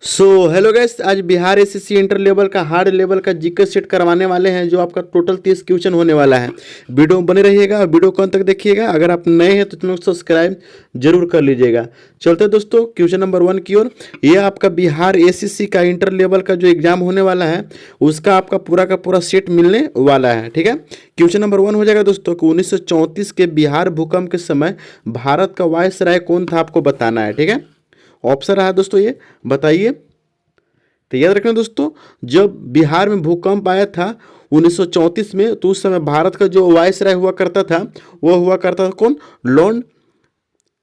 Hello guys, आज Bihar SSC inter level का hard level का जीके सेट करवाने वाले हैं, जो आपका टोटल 30 क्वेश्चन होने वाला है। वीडियो में बने रहिएगा और वीडियो को अंत तक देखिएगा। अगर आप नए हैं तो चैनल को सब्सक्राइब जरूर कर लीजिएगा। चलते हैं दोस्तों क्वेश्चन नंबर 1 की ओर। ये आपका बिहार एसएससी का इंटर लेवल का जो एग्जाम होने वाला है, उसका आपका पूरा का पूरा सेट मिलने वाला है। ठीक है, क्वेश्चन नंबर 1 हो जाएगा दोस्तों कि 1934 के बिहार भूकंप के समय भारत का वायसराय कौन था, आपको बताना है। ठीक है, ऑप्शन रहा दोस्तों, ये बताइए। तो याद रखना दोस्तों, जब बिहार में भूकंप आया था 1934 में, तो उस समय भारत का जो वायसराय हुआ करता था, वो हुआ करता था कौन? लॉर्ड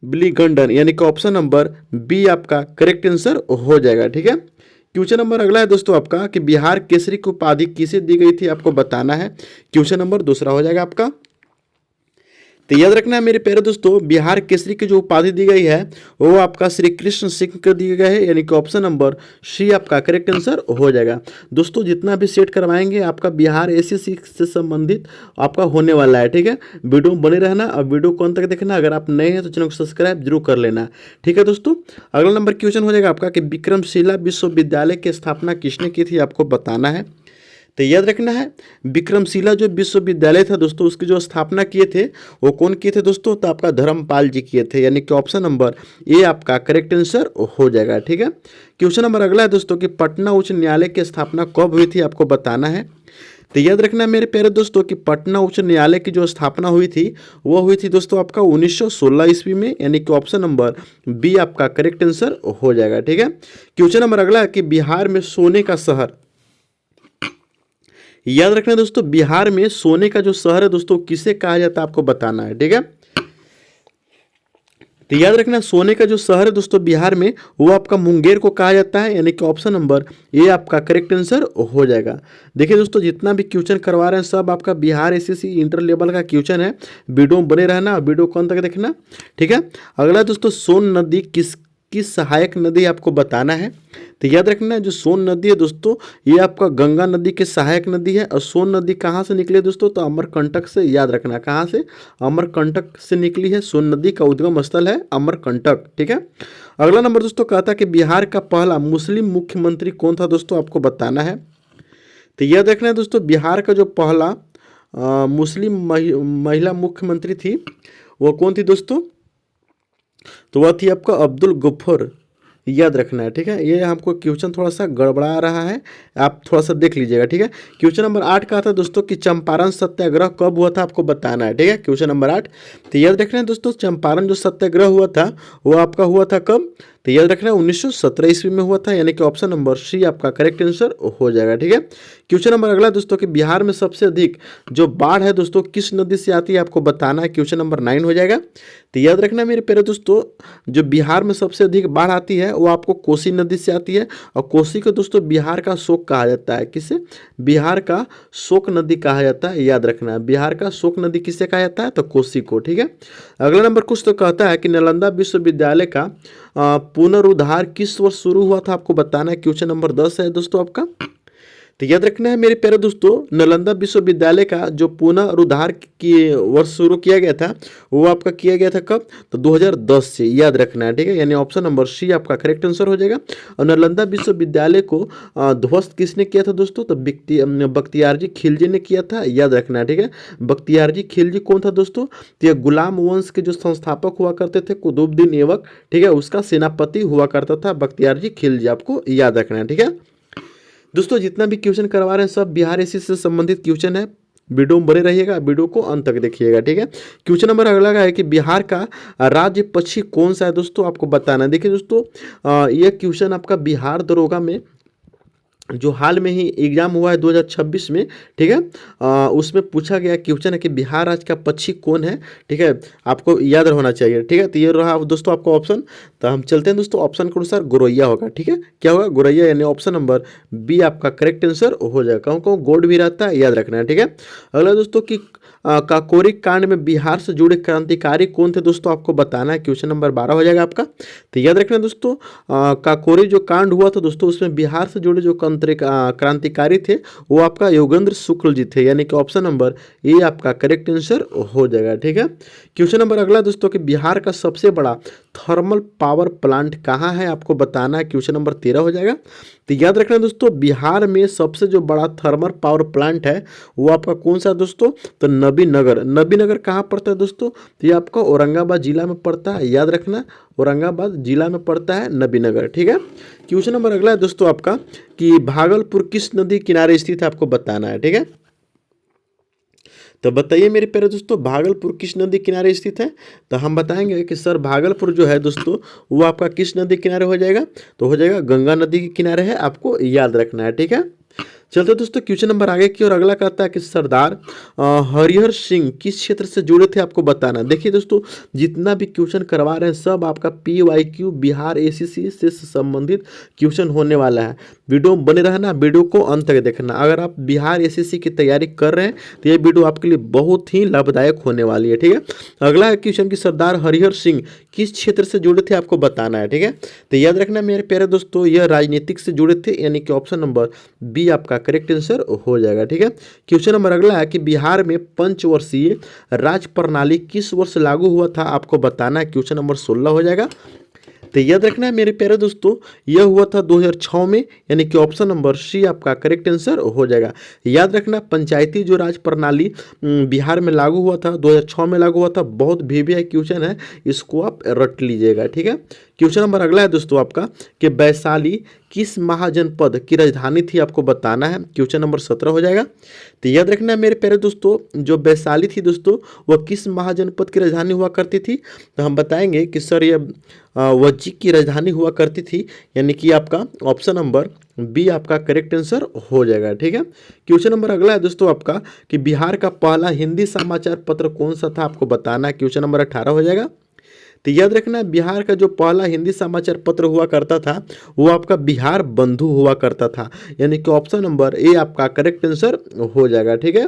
बिलिगंडन, यानी कि ऑप्शन नंबर बी आपका करेक्ट आंसर हो जाएगा। ठीक है, क्वेश्चन नंबर अगला है दोस्तों आपका कि बिहार केसरी की उपाधि किसे दी गई थी, आपको बताना है। क्वेश्चन नंबर दूसरा हो जाएगा आपका। तो याद रखना है मेरे प्यारे दोस्तों, बिहार केसरी की जो उपाधि दी गई है वो आपका श्री कृष्ण सिंह को दी गई है, यानी कि ऑप्शन नंबर सी आपका करेक्ट आंसर हो जाएगा। दोस्तों जितना भी सेट करवाएंगे आपका बिहार एसएससी से संबंधित आपका होने वाला है। ठीक है, वीडियो में बने रहना और वीडियो को अंत तक देखना। अगर आप नए हैं तो चैनल को सब्सक्राइब जरूर कर लेना। ठीक है दोस्तों, अगला नंबर क्वेश्चन हो जाएगा आपका कि विक्रमशिला विश्वविद्यालय की स्थापना किसने की थी, आपको बताना है। तो याद रखना है, विक्रमशिला जो विश्वविद्यालय था दोस्तों, उसकी जो स्थापना किए थे वो कौन किए थे दोस्तों? तो आपका धर्मपाल जी किए थे, यानी कि ऑप्शन नंबर ए आपका करेक्ट आंसर हो जाएगा। ठीक है, क्वेश्चन नंबर अगला है दोस्तों कि पटना उच्च न्यायालय की स्थापना कब हुई थी, आपको बताना है। तो याद रखना है मेरे प्यारे दोस्तों कि पटना उच्च न्यायालय की जो स्थापना हुई थी वो हुई थी दोस्तों आपका 1916 ईस्वी में, यानी कि ऑप्शन नंबर बी आपका करेक्ट आंसर हो जाएगा। ठीक है, क्वेश्चन नंबर अगला है कि बिहार में सोने का शहर, याद रखना दोस्तों, बिहार में सोने का जो शहर है दोस्तों किसे कहा जाता है, आपको बताना है। ठीक है, तो याद रखना सोने का जो शहर है दोस्तों बिहार में, वो आपका मुंगेर को कहा जाता है, यानी कि ऑप्शन नंबर ए आपका करेक्ट आंसर हो जाएगा। देखिए दोस्तों, जितना भी क्वेश्चन करवा रहे हैं सब आपका बिहार एसएससी इंटर लेवल का क्वेश्चन है। वीडियो में बने रहना, वीडियो को अंत तक देखना। ठीक है, अगला दोस्तों, सोन नदी किसकी सहायक नदी, आपको बताना है। तो याद रखना जो सोन नदी है दोस्तों, ये आपका गंगा नदी के सहायक नदी है। और सोन नदी कहाँ से निकली है दोस्तों? तो अमरकंटक से। याद रखना कहाँ से? अमरकंटक से निकली है। सोन नदी का उद्गम स्थल है अमरकंटक। ठीक है, अगला नंबर दोस्तों कहता है कि बिहार का पहला मुस्लिम मुख्यमंत्री कौन था दोस्तों, आपको बताना है। तो याद रखना है दोस्तों, बिहार का जो पहला मुस्लिम महिला मुख्यमंत्री थी वो कौन थी दोस्तों? तो वह थी आपका अब्दुल गफ्फार। याद रखना है। ठीक है, ये हमको क्वेश्चन थोड़ा सा गड़बड़ा रहा है, आप थोड़ा सा देख लीजिएगा। ठीक है, क्वेश्चन नंबर 8 का था दोस्तों कि चंपारण सत्याग्रह कब हुआ था, आपको बताना है। ठीक है, क्वेश्चन नंबर 8। तो याद रखना है दोस्तों, चंपारण जो सत्याग्रह हुआ था वो आपका हुआ था कब? तो याद रखना 1917 ईस्वी में हुआ था, यानी कि ऑप्शन नंबर सी आपका करेक्ट आंसर हो जाएगा। ठीक है, क्वेश्चन नंबर अगला दोस्तों कि बिहार में सबसे अधिक जो बाढ़ है दोस्तों किस नदी से आती है, आपको बताना है। क्वेश्चन नंबर 9 हो जाएगा। तो याद रखना मेरे प्यारे दोस्तों, जो बिहार में सबसे अधिक बाढ़ आती है वो आपको कोसी नदी से आती है। और कोसी को दोस्तों बिहार का शोक कहा जाता है। किसे? बिहार का शोक नदी कहा जाता है। याद रखना है, बिहार का शोक नदी किसे कहा जाता है? तो कोसी को। ठीक है, अगला नंबर कुछ तो कहता है कि नालंदा विश्वविद्यालय का पुनरुद्धार किस वर्ष शुरू हुआ था, आपको बताना है। क्वेश्चन नंबर 10 है दोस्तों आपका। तो याद रखना है मेरे प्यारे दोस्तों, नालंदा विश्वविद्यालय का जो पुनरुद्धार की वर्ष शुरू किया गया था वो आपका किया गया था कब? तो 2010 से। याद रखना है। ठीक है, यानी ऑप्शन नंबर सी आपका करेक्ट आंसर हो जाएगा। और नालंदा विश्वविद्यालय को ध्वस्त किसने किया था दोस्तों? तो बख्तियारजी खिलजी ने किया था। याद रखना है। ठीक है, बख्तियारजी खिलजी कौन था दोस्तों? तो ये गुलाम वंश के जो संस्थापक हुआ करते थे कुतुबुद्दीन ऐबक, ठीक है, उसका सेनापति हुआ करता था बख्तियारजी खिलजी, आपको याद रखना है। ठीक है दोस्तों, जितना भी क्वेश्चन करवा रहे हैं सब बिहार एसएससी से संबंधित क्वेश्चन है। वीडियो में बने रहिएगा, वीडियो को अंत तक देखिएगा। ठीक है, क्वेश्चन नंबर अगला है कि बिहार का राज्य पक्षी कौन सा है दोस्तों, आपको बताना है। देखिए दोस्तों, यह क्वेश्चन आपका बिहार दरोगा में जो हाल में ही एग्जाम हुआ है 2026 में, ठीक है, उसमें पूछा गया क्वेश्चन है कि बिहार राज्य का पक्षी कौन है। ठीक है, आपको याद होना चाहिए। ठीक है, तो ये रहा दोस्तों आपका ऑप्शन। तो हम चलते हैं दोस्तों, ऑप्शन के अनुसार गोरैया होगा। ठीक है, क्या होगा? गोरैया, यानी ऑप्शन नंबर बी आपका करेक्ट आंसर हो जाएगा। कहूँ कहूँ गोड भी रहता है, याद रखना है। ठीक है, अगला दोस्तों कि काकोरी कांड में बिहार से जुड़े क्रांतिकारी कौन थे दोस्तों, आपको बताना है। क्वेश्चन नंबर 12 हो जाएगा आपका। तो याद रखना दोस्तों, काकोरी जो कांड हुआ था दोस्तों उसमें बिहार से जुड़े जो क्रांतिकारी थे वो आपका योगेंद्र शुक्ल जी थे, यानी कि ऑप्शन नंबर ए आपका करेक्ट आंसर हो जाएगा। ठीक है। क्वेश्चन नंबर अगला दोस्तों कि बिहार का सबसे बड़ा थर्मल पावर प्लांट कहाँ है आपको बताना है। क्वेश्चन नंबर 13 हो जाएगा। तो याद रखना दोस्तों, बिहार में सबसे जो बड़ा थर्मल पावर प्लांट है वो आपका कौन सा है दोस्तों, तो नबीनगर। नबीनगर कहाँ पड़ता है दोस्तों, तो ये आपका औरंगाबाद जिला में पड़ता है, याद रखना औरंगाबाद जिला में पड़ता है नबीनगर। ठीक है। क्वेश्चन नंबर अगला है दोस्तों आपका कि भागलपुर किस नदी किनारे स्थित है आपको बताना है। ठीक है। तो बताइए मेरे प्यारे दोस्तों, भागलपुर किस नदी किनारे स्थित है। तो हम बताएंगे कि सर भागलपुर जो है दोस्तों वो आपका किस नदी किनारे हो जाएगा, तो हो जाएगा गंगा नदी के किनारे है, आपको याद रखना है। ठीक है। चलते दोस्तों क्वेश्चन नंबर आगे की और अगला कहता है कि सरदार हरिहर सिंह किस क्षेत्र से जुड़े थे आपको बताना। देखिए दोस्तों, जितना भी क्वेश्चन करवा रहे हैं सब आपका PYQ बिहार ACC से संबंधित क्वेश्चन होने वाला है। वीडियो बने रहना, वीडियो को अंत तक देखना। अगर आप बिहार ACC की तैयारी कर रहे हैं तो ये वीडियो आपके लिए बहुत ही लाभदायक होने वाली है। ठीक है। अगला है क्वेश्चन कि सरदार हरिहर सिंह किस क्षेत्र से जुड़े थे आपको बताना है। ठीक है। तो याद रखना मेरे प्यारे दोस्तों, यह राजनीतिक से जुड़े थे, यानी कि ऑप्शन नंबर बी आपका करेक्ट आंसर हो जाएगा। ठीक है। क्वेश्चन नंबर अगला है कि बिहार में पंचवर्षीय राज प्रणाली किस वर्ष लागू हुआ था आपको बताना है। क्वेश्चन नंबर 16 हो जाएगा। तो याद रखना है मेरे प्यारे दोस्तों, यह हुआ था 2006 में, यानी कि ऑप्शन नंबर सी आपका करेक्ट आंसर हो जाएगा। याद रखना पंचायती जो राज प्रणाली बिहार में लागू हुआ था 2006 में लागू हुआ था। बहुत VVI क्वेश्चन है, इसको आप रट लीजिएगा। ठीक है। क्वेश्चन नंबर अगला है दोस्तों आपका कि वैशाली किस महाजनपद की राजधानी थी आपको बताना है। क्वेश्चन नंबर 17 हो जाएगा। तो याद रखना है मेरे प्यारे दोस्तों, जो वैशाली थी दोस्तों वह किस महाजनपद की राजधानी हुआ करती थी, तो हम बताएंगे कि सर ये वज्जी की राजधानी हुआ करती थी, यानी कि आपका ऑप्शन नंबर बी आपका करेक्ट आंसर हो जाएगा। ठीक है। क्वेश्चन नंबर अगला है दोस्तों आपका कि बिहार का पहला हिंदी समाचार पत्र कौन सा था आपको बताना है। क्वेश्चन नंबर 18 हो जाएगा। तो याद रखना बिहार का जो पहला हिंदी समाचार पत्र हुआ करता था वो आपका बिहार बंधु हुआ करता था, यानी कि ऑप्शन नंबर ए आपका करेक्ट आंसर हो जाएगा। ठीक है।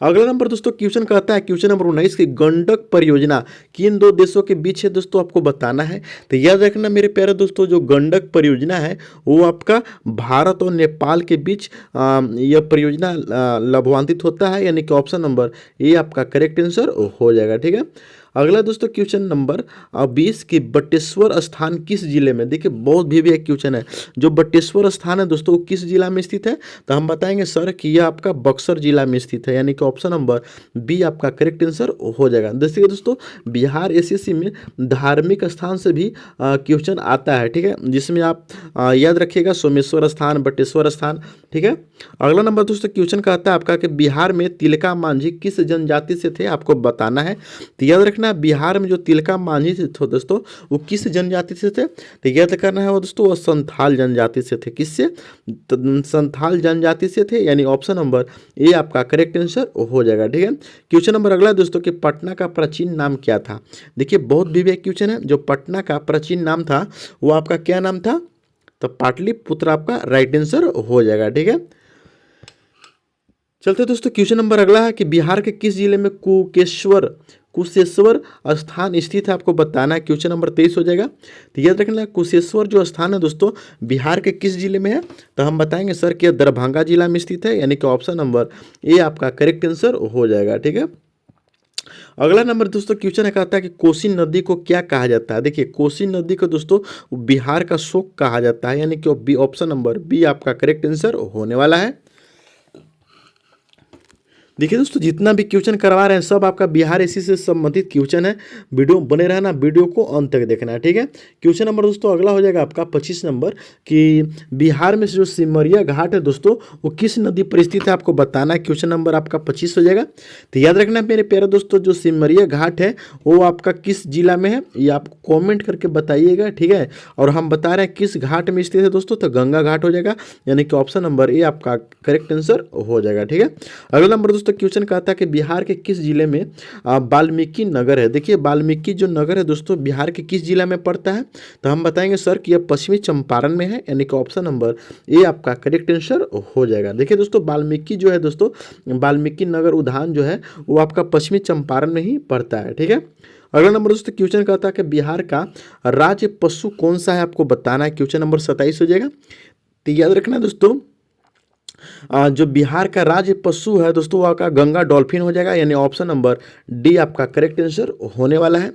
अगला नंबर दोस्तों क्वेश्चन कहता है क्वेश्चन नंबर 19 की गंडक परियोजना किन दो देशों के बीच है दोस्तों आपको बताना है। तो याद रखना मेरे प्यारे दोस्तों, जो गंडक परियोजना है वो आपका भारत और नेपाल के बीच यह परियोजना लाभान्वित होता है, यानी कि ऑप्शन नंबर ए आपका करेक्ट आंसर हो जाएगा। ठीक है। अगला दोस्तों क्वेश्चन नंबर 20 की बटेश्वर स्थान किस जिले में। देखिए बहुत भी एक क्वेश्चन है, जो बटेश्वर स्थान है दोस्तों वो किस जिला में स्थित है, तो हम बताएंगे सर कि यह आपका बक्सर जिला में स्थित है, यानी कि ऑप्शन नंबर बी आपका करेक्ट आंसर हो जाएगा। देखिए दोस्तों, बिहार ACC में धार्मिक स्थान से भी क्वेश्चन आता है। ठीक है, जिसमें आप याद रखिएगा सोमेश्वर स्थान, बटेश्वर स्थान। ठीक है। अगला नंबर दोस्तों क्वेश्चन कहता है आपका कि बिहार में तिलका मांझी किस जनजाति से थे आपको बताना है। तो याद रखना बिहार में जो तिलका मांझी थे दोस्तों वो किस जनजाति से थे, तो याद करना है वो दोस्तों वो संथाल जनजाति से थे। किससे, तो संथाल जनजाति से थे, यानी ऑप्शन नंबर ए आपका करेक्ट आंसर हो जाएगा। ठीक है। क्वेश्चन नंबर अगला दोस्तों कि पटना का प्राचीन नाम क्या था। देखिए बहुत भी क्वेश्चन है, जो पटना का प्राचीन नाम था वो आपका क्या नाम था, तो पाटलिपुत्र आपका राइट आंसर हो जाएगा। ठीक है। चलते दोस्तों क्वेश्चन नंबर अगला है कि बिहार के किस जिले में कुशेश्वर स्थान स्थित है आपको बताना है। क्वेश्चन नंबर 23 हो जाएगा। तो याद रखना कुशेश्वर जो स्थान है दोस्तों बिहार के किस जिले में है, तो हम बताएंगे सर कि दरभंगा जिला में स्थित है, यानी कि ऑप्शन नंबर ए आपका करेक्ट आंसर हो जाएगा। ठीक है। अगला नंबर दोस्तों क्वेश्चन है कहता है कि कोसी नदी को क्या कहा जाता है। देखिए कोसी नदी को दोस्तों बिहार का शोक कहा जाता है, यानी कि ऑप्शन नंबर बी आपका करेक्ट आंसर होने वाला है। देखिए दोस्तों, जितना भी क्वेश्चन करवा रहे हैं सब आपका बिहार ACC से संबंधित क्वेश्चन है। वीडियो बने रहना, वीडियो को अंत तक देखना है। ठीक है। क्वेश्चन नंबर दोस्तों अगला हो जाएगा आपका 25 नंबर कि बिहार में जो सिमरिया घाट है दोस्तों वो किस नदी पर स्थित है आपको बताना है। क्वेश्चन नंबर आपका 25 हो जाएगा। तो याद रखना मेरे प्यारे दोस्तों, जो सिमरिया घाट है वो आपका किस जिला में है ये आप कॉमेंट करके बताइएगा। ठीक है। और हम बता रहे हैं किस घाट में स्थित है दोस्तों, तो गंगा घाट हो जाएगा, यानी कि ऑप्शन नंबर ए आपका करेक्ट आंसर हो जाएगा। ठीक है। अगला नंबर दोस्तों क्वेश्चन कहता है कि बिहार के किस जिले में वाल्मीकि नगर है। देखिए वाल्मीकि जो नगर है दोस्तों बिहार के किस जिला में पड़ता है, तो हम बताएंगे सर कि यह पश्चिमी चंपारण में है, यानी कि ऑप्शन नंबर ए आपका करेक्ट आंसर हो जाएगा। देखिए दोस्तों वाल्मीकि जो है दोस्तों वाल्मीकि नगर उद्यान जो है वो आपका पश्चिमी चंपारण में ही पड़ता है। ठीक है। अगला नंबर दोस्तों क्वेश्चन कहता है कि बिहार का राज्य पशु कौन सा है आपको बताना है। क्वेश्चन नंबर 27 हो जाएगा। तो याद रखना दोस्तों, जो बिहार का राज्य पशु है दोस्तों वो आपका गंगा डॉल्फिन हो जाएगा, यानी ऑप्शन नंबर डी आपका करेक्ट आंसर होने वाला है।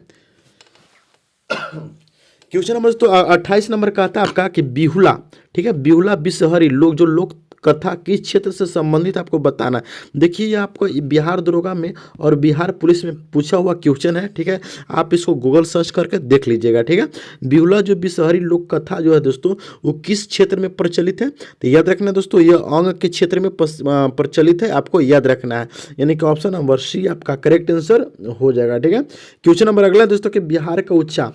क्वेश्चन नंबर तो 28 नंबर कहता है आपका कि बिहुला, ठीक है, बिहुला बिसहरी लोग जो लोक कथा किस क्षेत्र से संबंधित आपको बताना है। देखिए ये आपको बिहार दरोगा में और बिहार पुलिस में पूछा हुआ क्वेश्चन है, ठीक है, आप इसको गूगल सर्च करके देख लीजिएगा, ठीक है। बिहुला जो बिसहरी लोक कथा जो है दोस्तों वो किस क्षेत्र में प्रचलित है, तो याद रखना दोस्तों ये अंग के क्षेत्र में प्रचलित है, आपको याद रखना है, यानी कि ऑप्शन नंबर सी आपका करेक्ट आंसर हो जाएगा, ठीक है। क्वेश्चन नंबर अगला दोस्तों कि बिहार का ऊंचा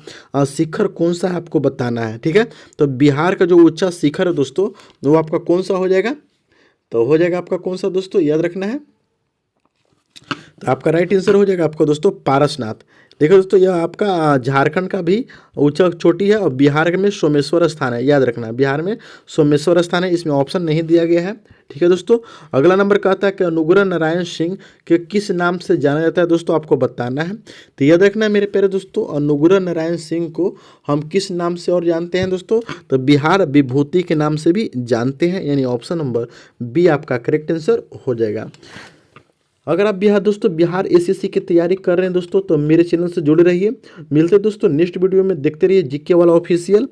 शिखर कौन सा है आपको बताना है, ठीक है। तो बिहार का जो ऊंचा शिखर है दोस्तों वो आपका कौन सा हो जाएगा, तो हो जाएगा आपका कौन सा दोस्तों, याद रखना है। तो आपका राइट आंसर हो जाएगा आपका दोस्तों पारसनाथ। देखो दोस्तों यह आपका झारखंड का भी ऊंचा चोटी है और बिहार में सोमेश्वर स्थान है, याद रखना बिहार में सोमेश्वर स्थान है, इसमें ऑप्शन नहीं दिया गया है, ठीक है दोस्तों। अगला नंबर कहता है कि अनुग्रह नारायण सिंह के किस नाम से जाना जाता है, दोस्तों आपको बताना है। तो याद रखना है मेरे प्यारे दोस्तों, अनुग्रह नारायण सिंह को हम किस नाम से और जानते हैं दोस्तों, तो बिहार विभूति के नाम से भी जानते हैं, यानी ऑप्शन नंबर बी आपका करेक्ट आंसर हो जाएगा। अगर आप दोस्तों बिहार एसएससी की तैयारी कर रहे हैं दोस्तों तो मेरे चैनल से जुड़े रहिए। मिलते हैं दोस्तों नेक्स्ट वीडियो में, देखते रहिए जीके वाला ऑफिशियल।